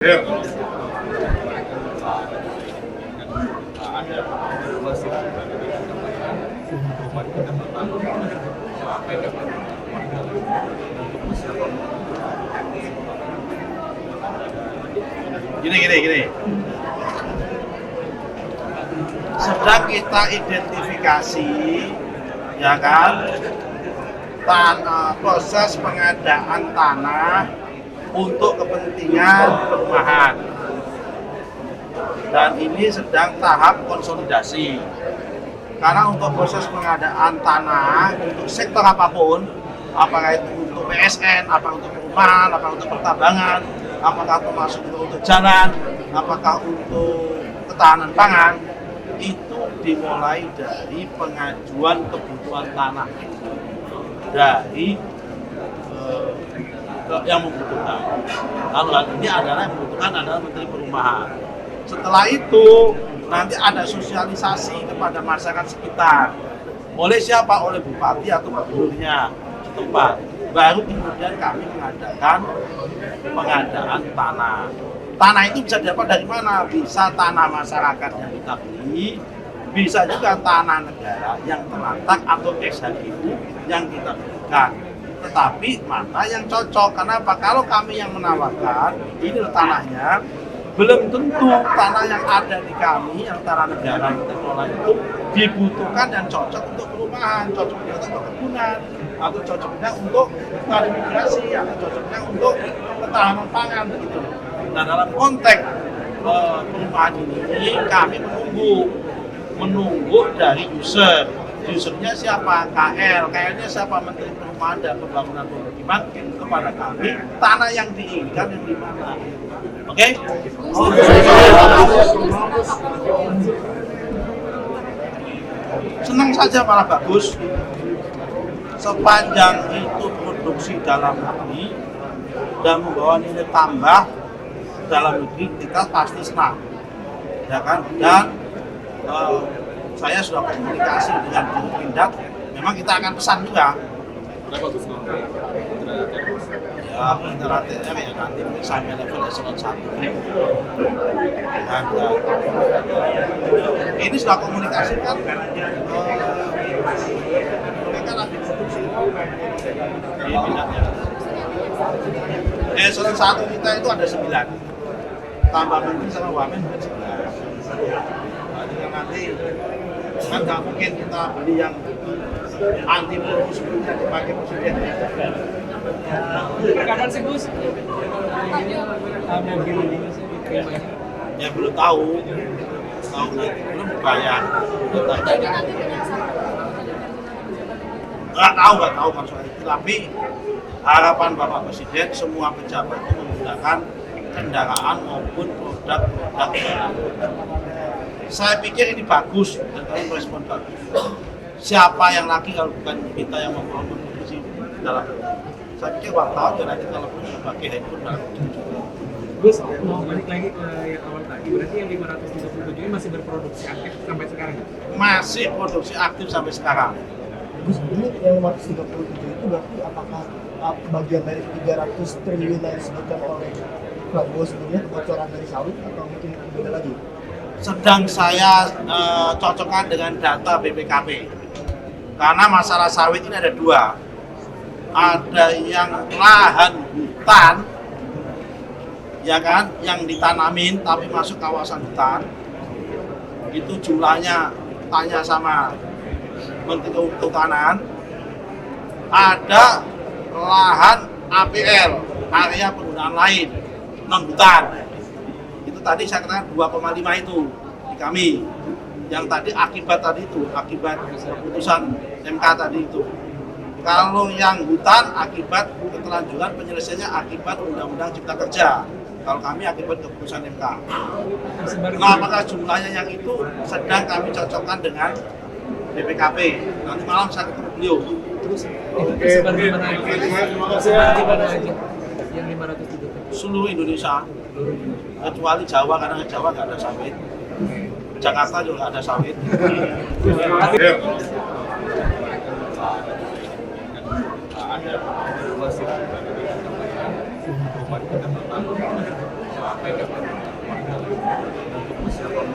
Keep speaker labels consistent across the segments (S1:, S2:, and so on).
S1: Ya. Gini. Sedang kita identifikasi, ya kan, proses pengadaan tanah untuk kepentingan perumahan. Dan ini sedang tahap konsolidasi. Karena untuk proses pengadaan tanah untuk sektor apapun, apakah itu untuk PSN, apakah untuk perumahan, apakah untuk pertambangan, apakah termasuk untuk jalan, apakah untuk ketahanan pangan, itu dimulai dari pengajuan kebutuhan tanah dari yang membutuhkan. Lalu ini adalah yang membutuhkan adalah Menteri Perumahan. Setelah itu nanti ada sosialisasi kepada masyarakat sekitar. Oleh siapa? Oleh bupati atau gubernurnya setempat. Baru kemudian kami mengadakan pengadaan tanah. Tanah itu bisa didapat dari mana? Bisa tanah masyarakat yang kita beli, bisa juga tanah negara yang terlantak atau SHGU yang kita berikan. Tetapi mana yang cocok? Kenapa? Kalau kami yang menawarkan, ini tanahnya, belum tentu tanah yang ada di kami, yang tanah negara yang kita kelola itu dibutuhkan dan cocok untuk perumahan, cocoknya untuk perkebunan, atau cocoknya untuk transmigrasi, atau cocoknya untuk ketahanan pangan begitu. Nah, dalam konteks perumahan ini kami menunggu dari usernya siapa? KL-nya siapa? Menteri Perumahan dan Pembangunan Pemukiman kepada kami tanah yang diinginkan yang di mana. Oke? Senang saja, malah bagus. Sepanjang itu produksi dalam negeri dan membawa nilai tambah dalam negeri, kita pasti senang, ya kan? Dan saya sudah komunikasi dengan Dirut Pindad, memang kita akan pesan juga. Ya, antara TR ya nanti sampai level eselon 1. Dan ini sudah komunikasikan, mereka lagi produksi di Pindadnya. Eselon 1 kita itu ada 9. Tambah menteri sama wamen 11. Jadi nanti kan nggak mungkin kita beli yang anti boros sebelumnya dipakai presiden.
S2: Kapan sih Gus? Mobil ini
S1: Ya belum tahu nanti belum dibayar. Nggak tahu kan soal itu. Tapi harapan Bapak Presiden semua pejabat itu menggunakan kendaraan maupun produk. Saya pikir ini bagus dan kami merespon bagus. Siapa yang lagi kalau bukan kita yang memproduksi dalam negeri? Saya pikir wartawan dan nanti kalau pun pakai handphone dalam negeri.
S2: Gus, mau balik lagi ke yang awal tadi, berarti yang 537 ini masih berproduksi aktif sampai sekarang?
S1: Masih produksi aktif sampai sekarang.
S3: Gus, ini yang 537 itu berarti apakah bagian dari 300 triliun yang disebutkan oleh Prabowo sebelumnya kebocoran dari sawit atau mungkin berbeda lagi?
S1: Sedang saya cocokkan dengan data BPKP. Karena masalah sawit ini ada dua. Ada yang lahan hutan, ya kan, yang ditanamin tapi masuk kawasan hutan. Itu jumlahnya, tanya sama Menteri Kehutanan. Ada lahan APL, area penggunaan lain, non hutan. Itu tadi saya katakan 2,5 itu di kami. Yang tadi akibat keputusan MK tadi itu. Kalau yang hutan akibat keterlanjuran penyelesaiannya akibat Undang-Undang Cipta Kerja. Kalau kami akibat keputusan MK. Nah, apakah jumlahnya yang itu sedang kami cocokkan dengan BPKP. Nanti malam saya ketemu beliau.
S2: Terus itu seperti mana aja yang 537?
S1: Seluruh Indonesia, kecuali Jawa, karena Jawa nggak ada sawit. Jakarta juga nggak ada sawit.
S2: apa yang dilakukan warga untuk masyarakat?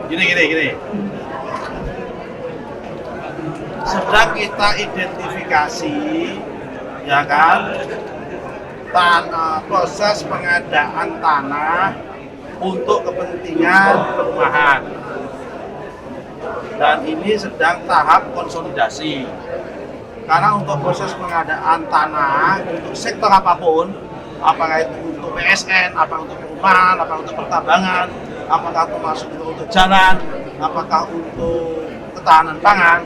S1: Gini. Sedang kita identifikasi, ya kan, proses pengadaan tanah untuk kepentingan perumahan. Dan ini sedang tahap konsolidasi. Karena untuk proses pengadaan tanah untuk sektor apapun, apakah itu untuk PSN, apakah untuk perumahan, apakah untuk pertambangan, apakah termasuk untuk jalan, apakah untuk ketahanan pangan,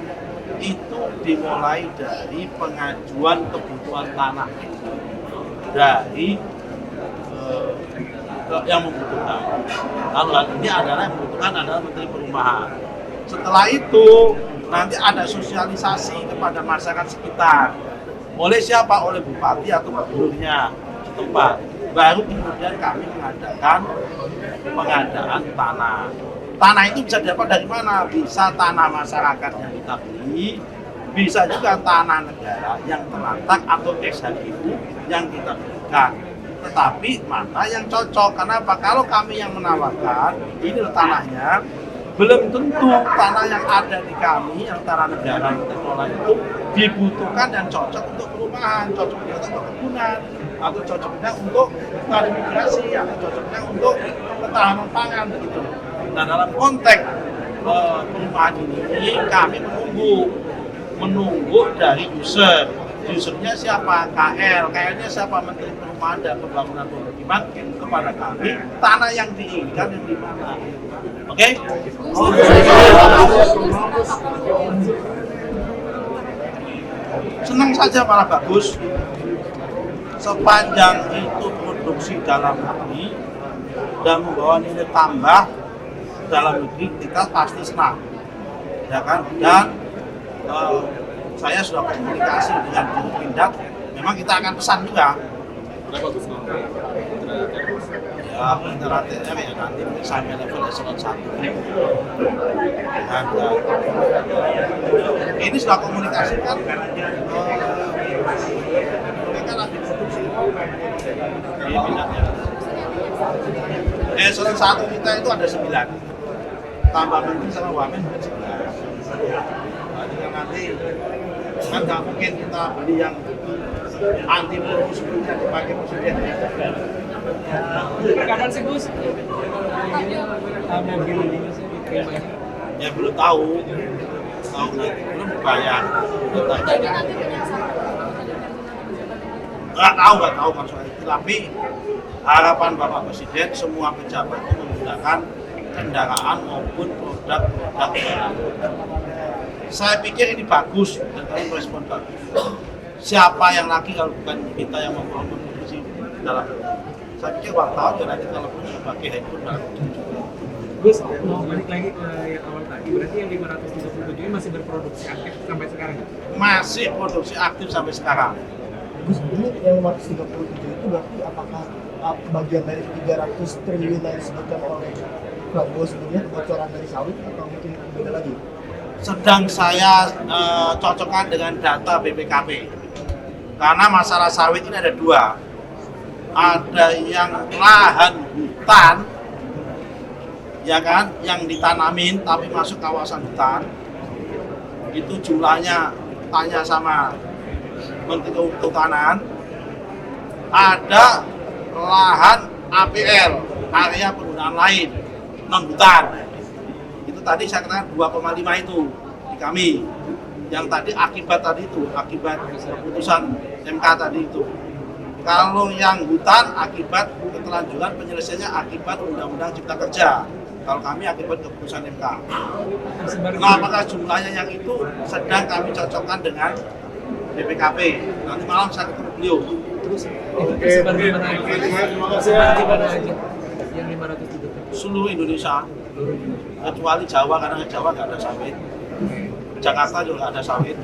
S1: itu dimulai dari pengajuan kebutuhan tanah dari yang membutuhkan. Lalu ini adalah yang membutuhkan adalah Menteri Perumahan. Setelah itu nanti ada sosialisasi kepada masyarakat sekitar. Oleh siapa? Oleh bupati atau gubernurnya setempat. Baru kemudian kami mengadakan pengadaan tanah. Tanah itu bisa dapat dari mana? Bisa tanah masyarakat yang kita beli, bisa juga tanah negara yang terlantak atau SHGU yang kita berikan. Tetapi mana yang cocok? Kenapa? Kalau kami yang menawarkan, ini tanahnya, belum tentu tanah yang ada di kami, yang tanah negara yang kita kelola itu dibutuhkan dan cocok untuk perumahan, cocok juga untuk kebunan, atau cocoknya untuk transmigrasi, atau cocoknya untuk ketahanan pangan begitu. Nah, dalam konteks perumahan ini kami menunggu dari usernya siapa? KL-nya siapa? Menteri Perumahan dan Pembangunan Pemukiman kepada kami tanah yang diinginkan yang di mana. Oke? Senang saja, malah bagus. Sepanjang itu produksi dalam negeri dan membawa nilai tambah dalam negeri, kita pasti senang, ya kan? Dan saya sudah komunikasi dengan Pindad, memang kita akan pesan juga. Ya, interatifnya ya nanti sampai level eselon 1. Dan ini sudah komunikasikan, mereka lagi produksi di Pindadnya. Eselon 1 kita itu ada 9. Tambah menteri sama wamen 11. Nanti kan nggak mungkin kita beli yang anti peluru sebelumnya dipakai presiden.
S2: Kapan sih Gus? Mobil ini diterima?
S1: Ya belum tahu nanti belum dibayar. Nggak tahu maksudnya itu. Tapi harapan Bapak Presiden semua pejabat itu menggunakan kendaraan maupun produk. Saya pikir ini bagus dan kami respon bagus. Siapa yang lagi kalau bukan kita yang memproduksi dalam. Saya pikir wartawan dan nanti telepon pakai handphone dalam.
S2: Gus, mau balik lagi ke yang awal tadi, berarti yang 537 ini masih berproduksi aktif sampai sekarang?
S1: Masih produksi aktif sampai sekarang.
S3: Gus, ini yang 537 itu berarti apakah bagian dari 300 triliun yang disebutkan oleh Prabowo sebelumnya kebocoran dari sawit atau mungkin beda lagi?
S1: Sedang saya cocokkan dengan data BPKP. Karena masalah sawit ini ada dua. Ada yang lahan hutan, ya kan, yang ditanamin tapi masuk kawasan hutan. Itu jumlahnya tanya sama Menteri Kehutanan. Ada lahan APL, area penggunaan lain, non hutan. Itu tadi saya katakan 2,5 itu di kami. Yang tadi akibat keputusan MK tadi itu. Kalau yang hutan akibat ketelanjuran penyelesaiannya akibat Undang-Undang Cipta Kerja. Kalau kami akibat keputusan MK. Nah, apakah jumlahnya yang itu sedang kami cocokkan dengan BPKP. Nanti malam saya ketemu beliau.
S2: Terus itu tersebar di mana aja? Tersebar di mana aja? Yang 537?
S1: Seluruh Indonesia. Kecuali Jawa, karena Jawa nggak ada sawit. Jakarta juga nggak ada sawit.